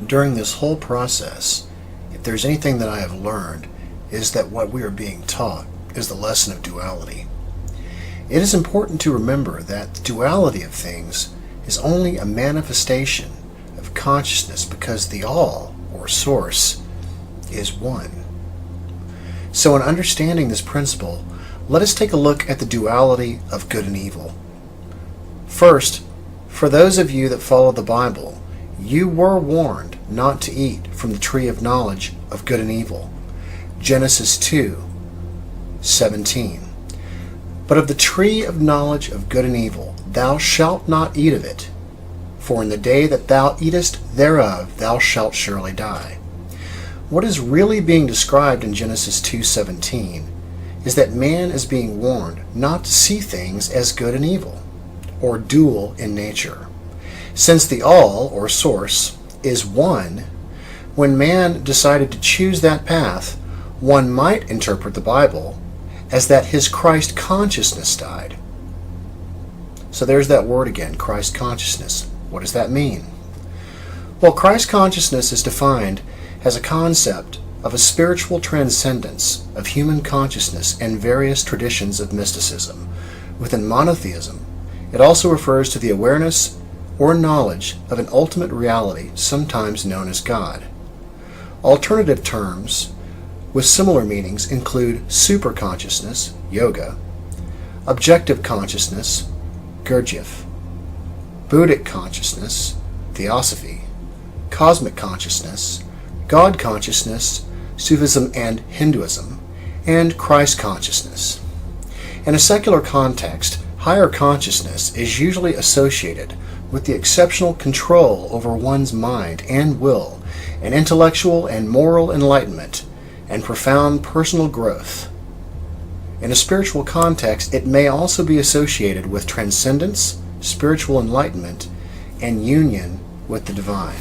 During this whole process, if there's anything that I have learned, is that what we are being taught is the lesson of duality. It is important to remember that the duality of things is only a manifestation of consciousness because the all, or source, is one. So in understanding this principle, let us take a look at the duality of good and evil. First, for those of you that follow the Bible, you were warned not to eat from the tree of knowledge of good and evil. Genesis 2:17. But of the tree of knowledge of good and evil thou shalt not eat of it, for in the day that thou eatest thereof thou shalt surely die. What is really being described in Genesis 2:17 is that man is being warned not to see things as good and evil, or dual in nature. Since the all, or source, is one, when man decided to choose that path, one might interpret the Bible as that his Christ consciousness died. So there's that word again, Christ consciousness. What does that mean? Well, Christ consciousness is defined as a concept of a spiritual transcendence of human consciousness in various traditions of mysticism. Within monotheism, it also refers to the awareness or knowledge of an ultimate reality, sometimes known as God. Alternative terms with similar meanings include superconsciousness, yoga, objective consciousness, Gurdjieff, Buddhic consciousness, theosophy, cosmic consciousness, God consciousness, Sufism and Hinduism, and Christ consciousness. In a secular context, higher consciousness is usually associated with the exceptional control over one's mind and will, and intellectual and moral enlightenment, and profound personal growth. In a spiritual context, it may also be associated with transcendence, spiritual enlightenment, and union with the divine.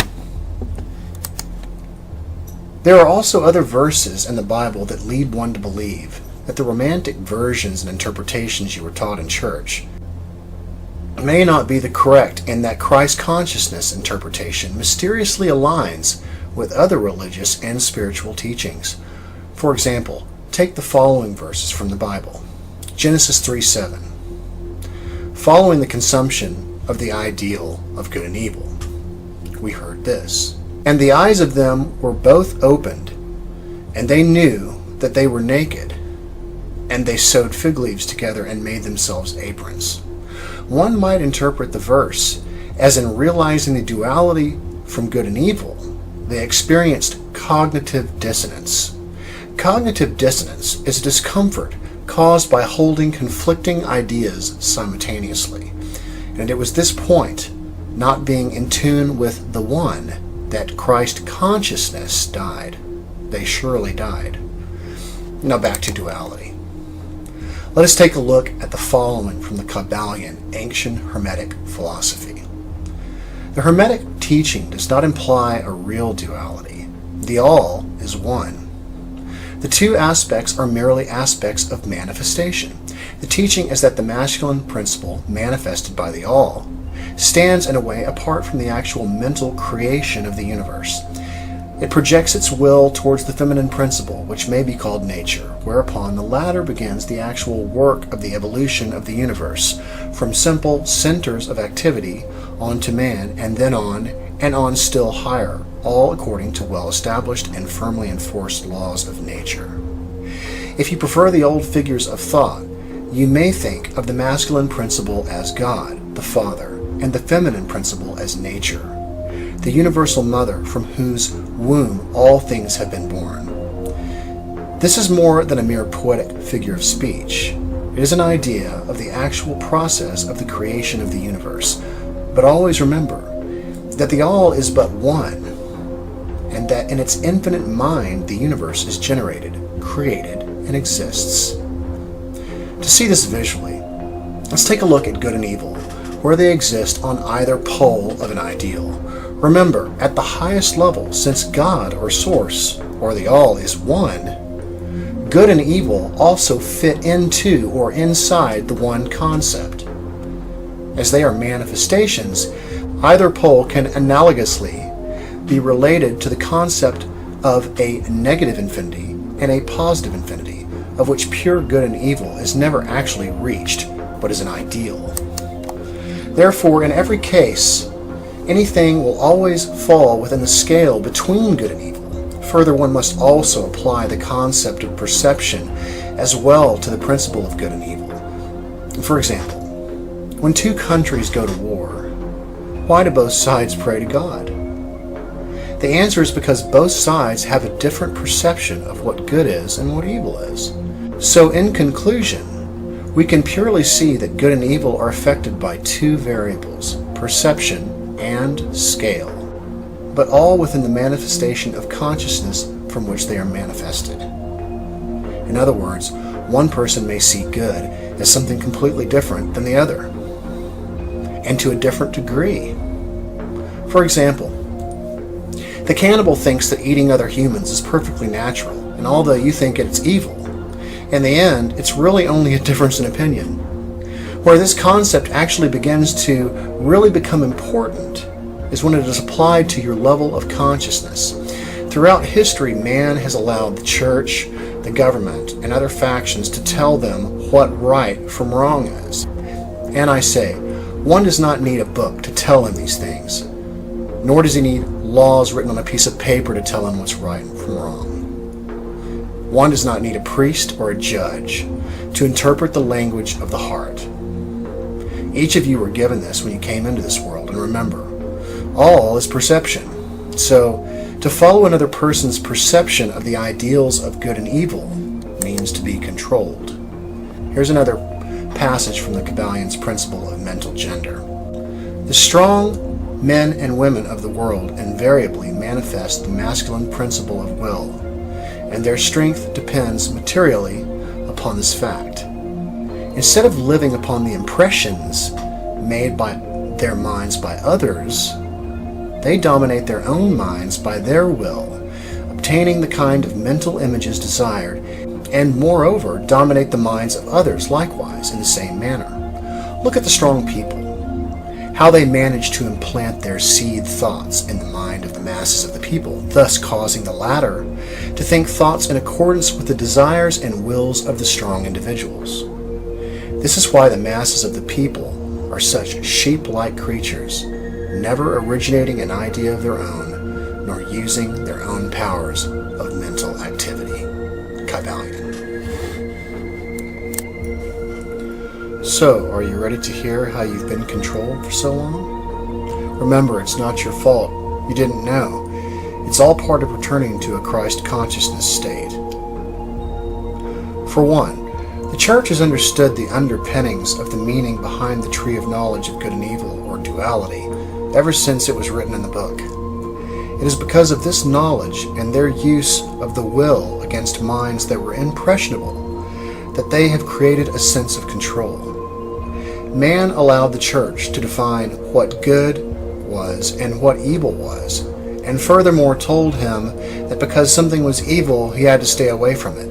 There are also other verses in the Bible that lead one to believe that the romantic versions and interpretations you were taught in church may not be the correct, and that Christ consciousness interpretation mysteriously aligns with other religious and spiritual teachings. For example, take the following verses from the Bible. Genesis 3:7. Following the consumption of the ideal of good and evil, we heard this. And the eyes of them were both opened, and they knew that they were naked, and they sewed fig leaves together and made themselves aprons. One might interpret the verse as in realizing the duality from good and evil, they experienced cognitive dissonance. Cognitive dissonance is discomfort caused by holding conflicting ideas simultaneously. And it was this point, not being in tune with the one, that Christ consciousness died. They surely died. Now back to duality. Let us take a look at the following from the Kabbalion ancient Hermetic philosophy. The Hermetic teaching does not imply a real duality. The all is one. The two aspects are merely aspects of manifestation. The teaching is that the masculine principle, manifested by the all, stands in a way apart from the actual mental creation of the universe. It projects its will towards the feminine principle, which may be called nature, whereupon the latter begins the actual work of the evolution of the universe, from simple centers of activity on to man, and then on, and on still higher, all according to well-established and firmly enforced laws of nature. If you prefer the old figures of thought, you may think of the masculine principle as God, the Father, and the feminine principle as nature, the universal mother from whose womb all things have been born. This is more than a mere poetic figure of speech. It is an idea of the actual process of the creation of the universe. But always remember that the all is but one, and that in its infinite mind the universe is generated, created, and exists. To see this visually, let's take a look at good and evil, where they exist on either pole of an ideal. Remember, at the highest level, since God or source, or the all, is one, good and evil also fit into or inside the one concept. As they are manifestations, either pole can analogously be related to the concept of a negative infinity and a positive infinity, of which pure good and evil is never actually reached, but is an ideal. Therefore, in every case, anything will always fall within the scale between good and evil. Further, one must also apply the concept of perception as well to the principle of good and evil. For example, when two countries go to war, why do both sides pray to God? The answer is because both sides have a different perception of what good is and what evil is. So in conclusion, we can purely see that good and evil are affected by two variables, perception and scale, but all within the manifestation of consciousness from which they are manifested. In other words, one person may see good as something completely different than the other, and to a different degree. For example, the cannibal thinks that eating other humans is perfectly natural, and although you think it's evil, in the end, it's really only a difference in opinion. Where this concept actually begins to really become important is when it is applied to your level of consciousness. Throughout history, man has allowed the church, the government, and other factions to tell them what right from wrong is. And I say, one does not need a book to tell him these things, nor does he need laws written on a piece of paper to tell him what's right from wrong. One does not need a priest or a judge to interpret the language of the heart. Each of you were given this when you came into this world, and remember, all is perception. So, to follow another person's perception of the ideals of good and evil means to be controlled. Here's another passage from the Kabbalian's principle of mental gender. The strong men and women of the world invariably manifest the masculine principle of will, and their strength depends materially upon this fact. Instead of living upon the impressions made by their minds by others, they dominate their own minds by their will, obtaining the kind of mental images desired, and moreover dominate the minds of others likewise in the same manner. Look at the strong people, how they manage to implant their seed thoughts in the mind of the masses of the people, thus causing the latter to think thoughts in accordance with the desires and wills of the strong individuals. This is why the masses of the people are such sheep-like creatures, never originating an idea of their own, nor using their own powers of mental activity. Kabbalion. So, are you ready to hear how you've been controlled for so long? Remember, it's not your fault. You didn't know. It's all part of returning to a Christ consciousness state. For one, the Church has understood the underpinnings of the meaning behind the tree of knowledge of good and evil, or duality, ever since it was written in the book. It is because of this knowledge and their use of the will against minds that were impressionable that they have created a sense of control. Man allowed the Church to define what good was and what evil was, and furthermore told him that because something was evil, he had to stay away from it.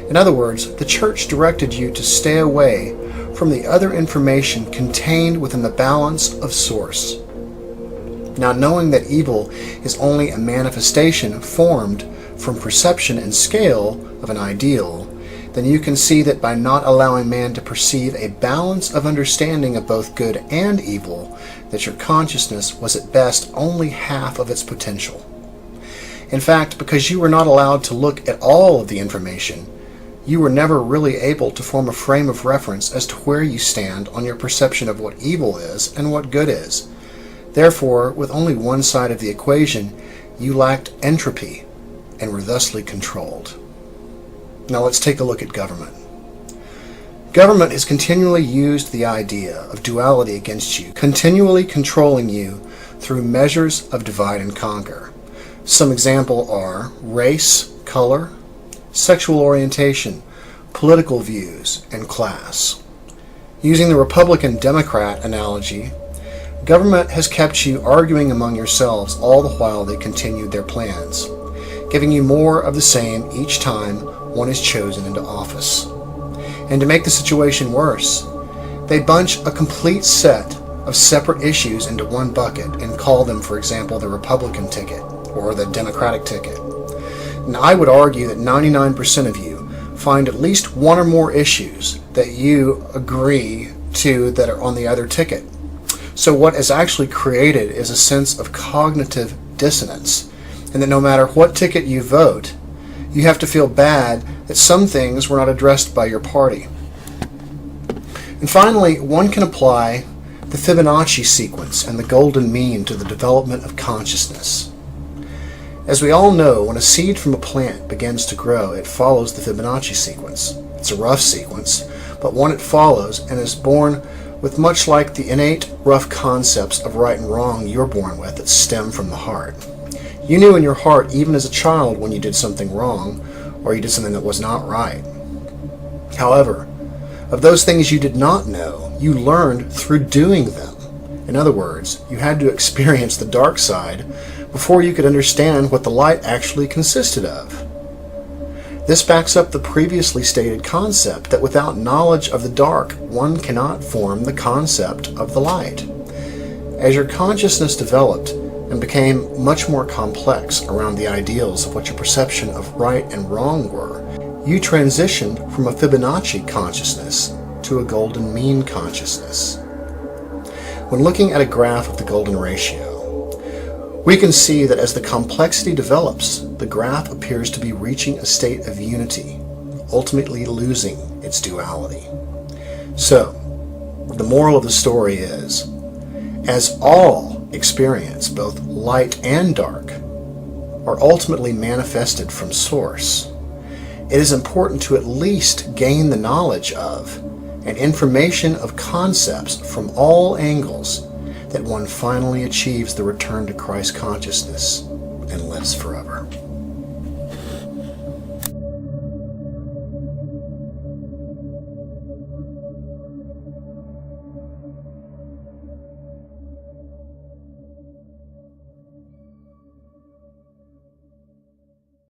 In other words, the Church directed you to stay away from the other information contained within the balance of source. Now, knowing that evil is only a manifestation formed from perception and scale of an ideal, then you can see that by not allowing man to perceive a balance of understanding of both good and evil, that your consciousness was at best only half of its potential. In fact, because you were not allowed to look at all of the information, you were never really able to form a frame of reference as to where you stand on your perception of what evil is and what good is. Therefore, with only one side of the equation, you lacked entropy and were thusly controlled. Now let's take a look at government. Government has continually used the idea of duality against you, continually controlling you through measures of divide and conquer. Some examples are race, color, sexual orientation, political views, and class. Using the Republican-Democrat analogy, government has kept you arguing among yourselves all the while they continued their plans, giving you more of the same each time one is chosen into office. And to make the situation worse, they bunch a complete set of separate issues into one bucket and call them, for example, the Republican ticket or the Democratic ticket. And I would argue that 99% of you find at least one or more issues that you agree to that are on the other ticket. So what is actually created is a sense of cognitive dissonance, and that no matter what ticket you vote, you have to feel bad that some things were not addressed by your party. And finally, one can apply the Fibonacci sequence and the golden mean to the development of consciousness. As we all know, when a seed from a plant begins to grow, it follows the Fibonacci sequence. It's a rough sequence, but one it follows and is born with much like the innate rough concepts of right and wrong you're born with that stem from the heart. You knew in your heart, even as a child, when you did something wrong or you did something that was not right. However, of those things you did not know, you learned through doing them. In other words, you had to experience the dark side before you could understand what the light actually consisted of. This backs up the previously stated concept that without knowledge of the dark, one cannot form the concept of the light. As your consciousness developed and became much more complex around the ideals of what your perception of right and wrong were, you transitioned from a Fibonacci consciousness to a golden mean consciousness. When looking at a graph of the golden ratio, we can see that as the complexity develops, the graph appears to be reaching a state of unity, ultimately losing its duality. So, the moral of the story is, as all experience, both light and dark, are ultimately manifested from Source, it is important to at least gain the knowledge of and information of concepts from all angles that one finally achieves the return to Christ consciousness and lives forever.